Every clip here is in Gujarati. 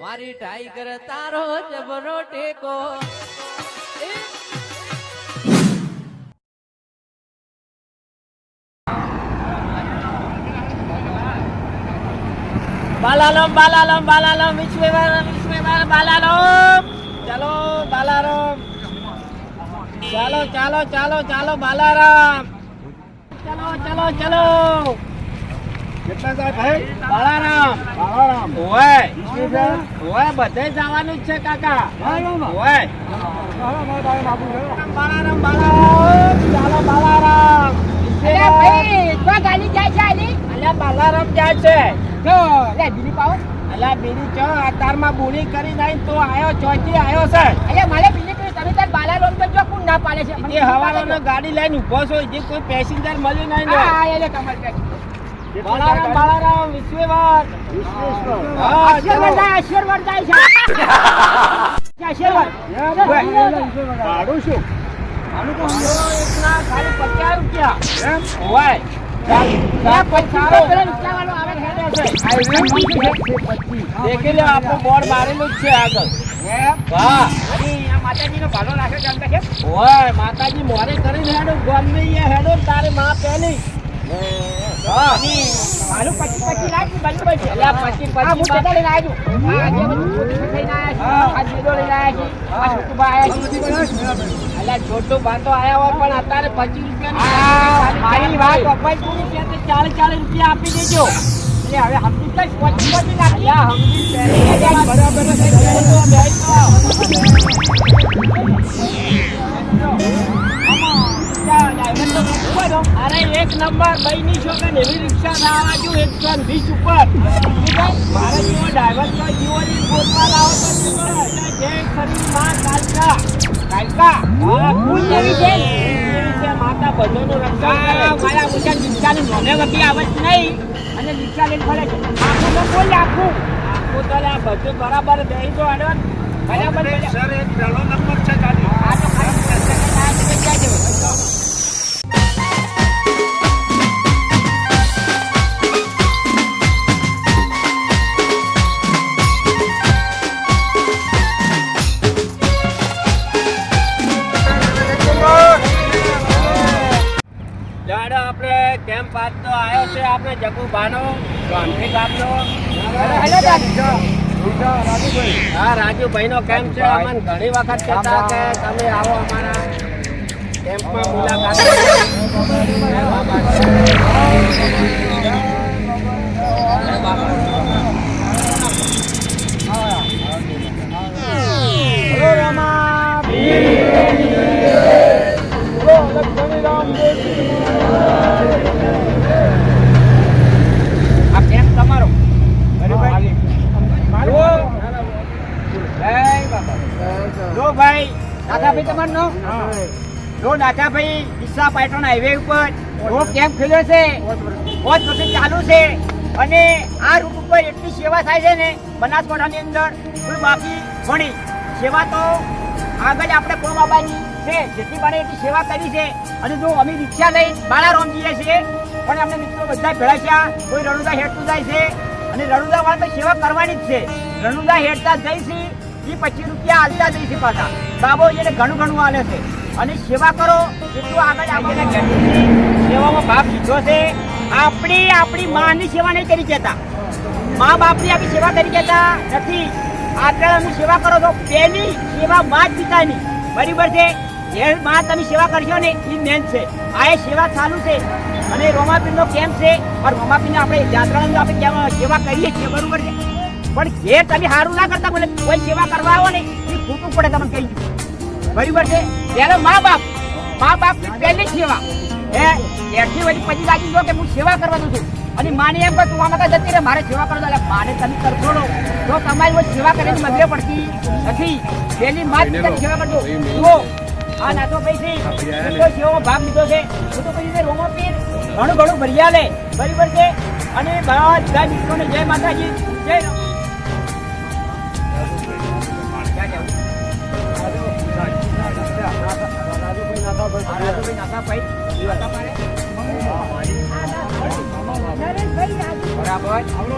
મારી ટાઈગર તારો જબરો ટેકો बालाराम बालाराम बालाराम विश्वेवर बालाराम चलो बालाराम चलो चलो चलो चलो बालाराम चलो चलो चलो કેટલા જાય ભાઈ? बालाराम બાલારામ ઓય વિશ્વેશ્વર ઓય બધે જવાનું જ છે કાકા બાલારામ ઓય બાબુ બાલારામ બાલારામ ચાલો બાલારામ અલ્યા ભાઈ તો ગાડી જાય છે આલી અલ્યા બાલારામ જાય છે તો લે બીડી પાવ અલ્યા બીજી ચો અતારમાં બોલી કરી નહીં તો આયો ચોથી આયો છે અલ્યા મારે બીડી પી તમે તાર બાલા રોડ પર જો કોણ ના પાડે છે એ હવાલાનો ગાડી લઈને ઉભો છો જે કોઈ પેસેન્જર મળ્યું નહીં ને હા એટલે કમર કે બાલારામ બાલારામ વિશ્વેવાર વિશ્વેશ્વર હા આશીર્વાદ જાય છે આશીર્વાદ ભાડું શું? આનું તો એકના ખાલી 50 રૂપિયા એમ? ઓય આ પૈસા પેલા રિક્ષાવાળો આવે હેડે છે દેખી લે આપણું બોર્ડ મારેલું જ છે આગળ વાહ અને આ માતાજીનો ભાડો રાખે છે અંદર છે ઓય માતાજી મોરે કરીને હેડો ગમે એ હેડો તારે માં પેલી હા ભાડું 25 લાખ બંધ છે અલ્યા 25 આ હું પેટા લઈને આવ્યો આ જે બધું છોટું થઈને આવ્યા છે આ જીડો લઈને આવ્યા છે આ છોટું બા આવ્યા છે અલ્યા છોટું બાતો આયા હોય પણ અત્યારે 25 આ રૂપિયા મારી વાત અપાઈ પૂરી છે તો 40 રૂપિયા આપી દેજો એટલે હવે હમણાં કઈ 25 લાખ અલ્યા હમજી બરાબર અરે એક નંબર બઈની છોકરા એવી રિક્ષા લાવવા જો 120 ઉપર મારા જેવો ડ્રાઈવર તો જીવોની ગોતવા લાવો તો જે ખરી માં કાલકા કાલકા હા ફૂલ જેવી છે માતા ભજનનું રક્ષણ કરે મારા મુજા રિક્ષાની નોમે વગી આવે જ નહીં અને રિક્ષા લઈને ફરે છે આખું તો બોલ આખું આખું તો આ બધું બરાબર બેહી તો અડવન બરાબર સર એક પહેલો નંબર છે ગાડી. આ તો ખાલી જાય છે જાડો આપણે કેમ્પ પાસ તો આવ્યો છે આપણે જગુભાનો ગામથી ગામનો હા રાજુભાઈનો કેમ્પ છે અમને ઘણી વખત કહેતા કે તમે આવો અમારા કેમ્પમાં મુલાકાત આ કેમ તમારો જો ભાઈ દાદાભાઈ તમારનો જો દાદાભાઈ ડીસા પાટણ હાઈવે ઉપર રો કેમ્પ ખુલ્યો છે બહુ વર્ષથી ચાલુ છે અને આ રૂટ ઉપર એટલી સેવા થાય છે ને બનાસકાંઠાની અંદર કોઈ બાકી ઘણી સેવા તો આગળ આપણે કોણ બાબાની છે જેટલી બને એટલી સેવા કરી છે અને જો અમે રિક્ષા લઈ બાળારામ જઈએ છીએ પણ અમને મિત્રો બધા ભેળા છે કોઈ રણુદા હેઠતું જાય છે અને રણુદા વાળા તો સેવા કરવાની જ છે રણુદા હેઠતા જઈશી એ 25 રૂપિયા હાલતા જઈશી પાછા બાબો એને ઘણું ઘણું હાલે છે અને સેવા કરો એટલું આગળ આપણને સેવામાં ભાગ લીધો છે આપણી માની સેવા નહીં કરી કહેતા મા બાપની આપણી સેવા કરી કહેતા નથી આગળ સેવા કરો તો પહેલી સેવા મા જ પિતાની બરાબર છે જે મા તમે સેવા કરશો ને એ મેન છે આ એ સેવા ચાલુ છે અને રોમાપીરનો કેમ્પ છે પણ રોમાપીરને આપણે યાત્રાની આપણે સેવા કરીએ છીએ બરાબર છે પણ જે તમે સારું ના કરતા બોલે કોઈ સેવા કરવા આવો ને એ ખોટું પડે તમને કહી દઉં બરાબર છે ત્યારે મા બાપની પહેલી સેવા હે એથી વળી પછી લાગી ગયો કે હું સેવા કરવાનું છું અને માને એમ કે તું આમાં જતી રહે મારે સેવા કરવાનું એટલે માને તમે કરશો તો તમારી કોઈ સેવા કરીને મગરે પડતી નથી પહેલી માં જ સેવા કરજો જુઓ આ નાતો ભાઈ છે સેવામાં ભાગ લીધો છે તો પછી રોમાપીર ઘણું ઘણું ભર્યા લે બરાબર છે અને બધા મિત્રોને જય માતાજી જય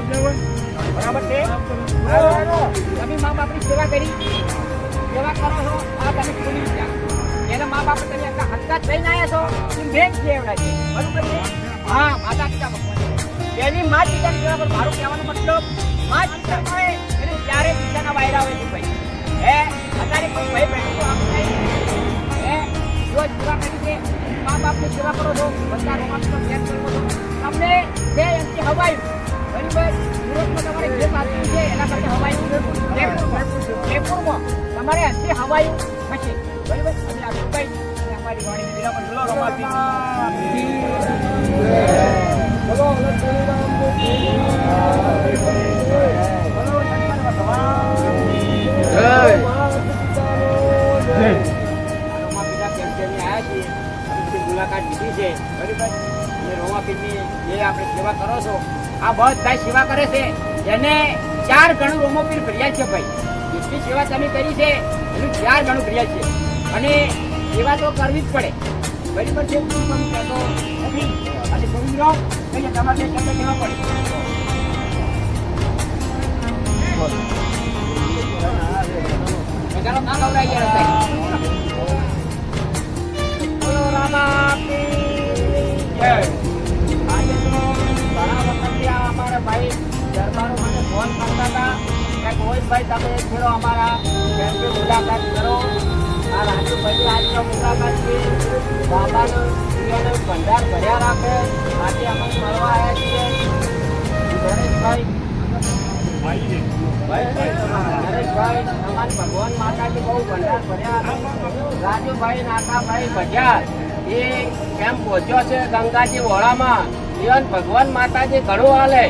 બરાબર છે સેવા કરી, સેવા કરો છો, આ તમે ખુલી ગયા. એના મા બાપ તમે આટલા હંકાત લઈને આવ્યા છો, એ મેં જ કહેવડા છે. બરોબર છે? હા, માતા પિતા ભગવાન. એની માત પિતાની સેવા પર મારું કહેવાનો મતલબ, માત પિતા હોય એને ત્યારે પિતાના વાયરા હોય છે ભાઈ. અત્યારે કોઈ ભાઈ બહેનો તો આમ નહીં. જો સેવા કરી છે, મા બાપની સેવા કરો છો, બધા રોમાન્સનો ધ્યાન કરો છો, તમને જે એમથી હવાયું, બરાબર? યુરોપમાં તમારે જે પાત્ર છે એના કરતા હવાયું જયપુરમાં તમારે એમથી હવાયું થશે, બરાબર? અને આ સુભાઈ અને અમારી વાણીને વિરામ બોલો રોમાપી. બોલો લક્ષ્મીરામ બોલો શંકર ભગવાન જય. મુલાકાત લીધી છે, બરાબર? અને રોમાપીરની જે આપણે સેવા કરો છો, આ બધા સેવા કરે છે એને 4 ગણું રોમાપીર ભર્યા છે ભાઈ. જેટલી સેવા તમે કરી છે એનું 4 ગણું ભર્યા છે. અને સેવા તો કરવી જ પડે, બરાબર છે? તમે કહેતો નથી અને ગોવિંદરાવ કહીએ તમારે શબ્દ કહેવા પડે. ચાલો ના ગવરાઈ ગયા સાહેબ. બોલો રામાપીર જય. આજે તો ઘણા વખતથી આ અમારા ભાઈ દરબારો મને ફોન કરતા હતા કે ગોવિંદભાઈ તમે એક ફેરો અમારા કેમ્પની મુલાકાત કરો. આ રાજુભાઈ આજનો મુલાકાત છે. બાબાનો ભંડાર ભર્યા રાખે. આજે અમે મળવા આવ્યા છીએ ગણેશભાઈ. નરેશભાઈ તમારી ભગવાન માતાજી બહુ ભંડાર ભર્યા. રાજુભાઈ નાકાભાઈ બજાર એ કેમ પહોંચ્યો છે ગંગાજી વોળામાં. જીવન ભગવાન માતાજી ઘણું હાલે.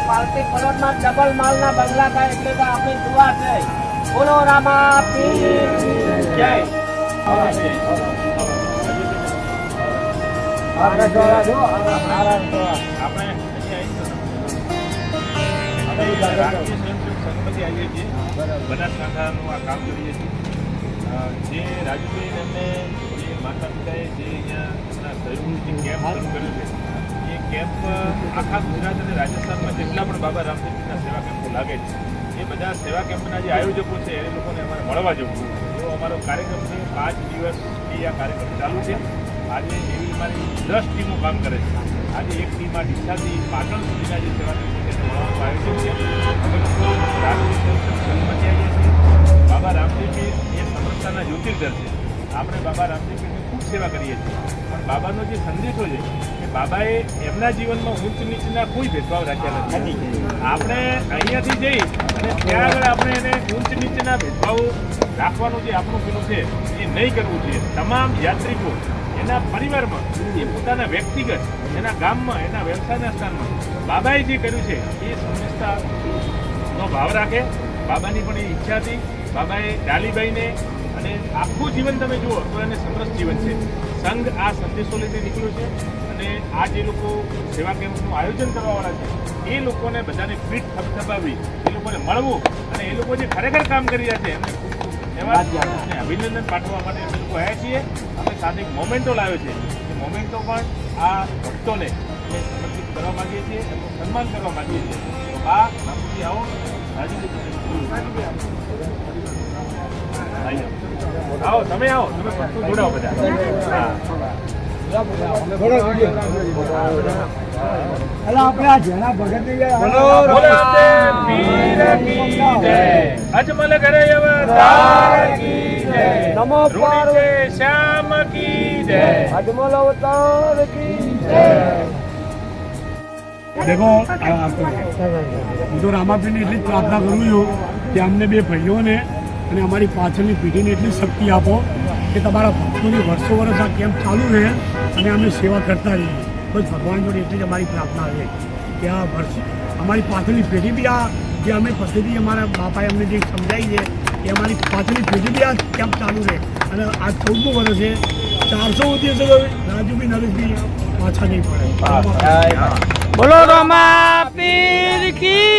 પાર્ટી કરોડના ડબલ માલના બંગલા થાય એટલે તો આપણી દુઆ છે. બોલો રામાપીર જય. બનાસકાંઠાનું આ કામ કરીએ છીએ. જે રાજુભાઈ એમને જે માતા પિતાએ જે અહીંયા સહયોગથી કેમ્પ શરૂ કર્યો છે, એ કેમ્પ આખા ગુજરાત અને રાજસ્થાનમાં જેટલા પણ બાબા રામદેવજીના સેવા કેમ્પો લાગે છે એ બધા સેવા કેમ્પના જે આયોજકો છે એ લોકોને અમારે મળવા જવું. એવો અમારો કાર્યક્રમ છે. 5 દિવસથી આ કાર્યક્રમ ચાલુ છે. આજે એવી મારી 10 ટીમો કામ કરે છે. આજે એક ટીમ આ ડીસાથી પાટણ સુધીના જે સેવા કેમ્પો છે તેને મળવાનું આયોજન છે. અમે લોકો રામદેવ સંઘમાંથી આવીએ છીએ. બાબા રામદેવજી એ સમરસતાના જ્યોતિર્ધર છે. આપણે બાબા રામદેવજીની ખૂબ સેવા કરીએ છીએ. પણ બાબાનો જે સંદેશો છે એ બાબાએ એમના જીવનમાં ઊંચ નીચના કોઈ ભેદભાવ રાખ્યા નથી. આપણે અહીંયાથી જઈ અને ત્યાં આગળ આપણે એને ઊંચ નીચના ભેદભાવો રાખવાનું જે આપણું પેલું છે એ નહીં કરવું જોઈએ. તમામ યાત્રિકો એના પરિવારમાં, એ પોતાના વ્યક્તિગત, એના ગામમાં, એના વ્યવસાયના સ્થાનમાં બાબાએ જે કર્યું છે એ સમજતાનો ભાવ રાખે. બાબાની પણ એ ઈચ્છા હતી. બાબાએ ડાલીબાઈને અને આખું જીવન તમે જુઓ તો એને સમરસ જીવન છે. સંઘ આ સંદેશો લઈને નીકળ્યો છે અને આ જે લોકો સેવા કેમ્પનું આયોજન કરવાવાળા છે એ લોકોને બધાને ફીટ થપથપાવી, એ લોકોને મળવું અને એ લોકો જે ખરેખર કામ કરી રહ્યા છે એમને ખૂબ ધન્યવાદ અને અભિનંદન પાઠવવા માટે અમે લોકો આવ્યા છીએ. અમે સાથે એક મોમેન્ટો લાવ્યો છે. એ મોમેન્ટો પણ આ ભક્તોને અમે સમર્પિત કરવા માંગીએ છીએ, એમનું સન્માન કરવા માંગીએ છીએ. તો આ રામજી આવો, આવો, તમે આવો, તમે જોડાઓ બધા. અજમલ કરે નમો શ્યામ કી જય. અજમલ અવતાર કી જય. देखो હું તો રામાપીરની એટલી જ પ્રાર્થના કરું છું કે અમને બે ભાઈઓને અને અમારી પાછળની પેઢીને એટલી શક્તિ આપો કે તમારા ભક્તોની વર્ષો વર્ષ આ કેમ્પ ચાલુ રહે અને અમે સેવા કરતા રહીએ. બસ ભગવાન જોડે એટલી જ અમારી પ્રાર્થના છે કે આ વર્ષ અમારી પાછળની પેઢી બી આ જે અમે પદ્ધતિ અમારા બાપાએ અમને જે સમજાવી છે એ અમારી પાછળની પેઢી બી આ કેમ્પ ચાલુ રહે. અને આ 14મું વર્ષ છે. 400 ઉદ્દેશો રાજુભાઈ નરેશભાઈ પાછા નહીં પડે. બોલો રામાપીર કી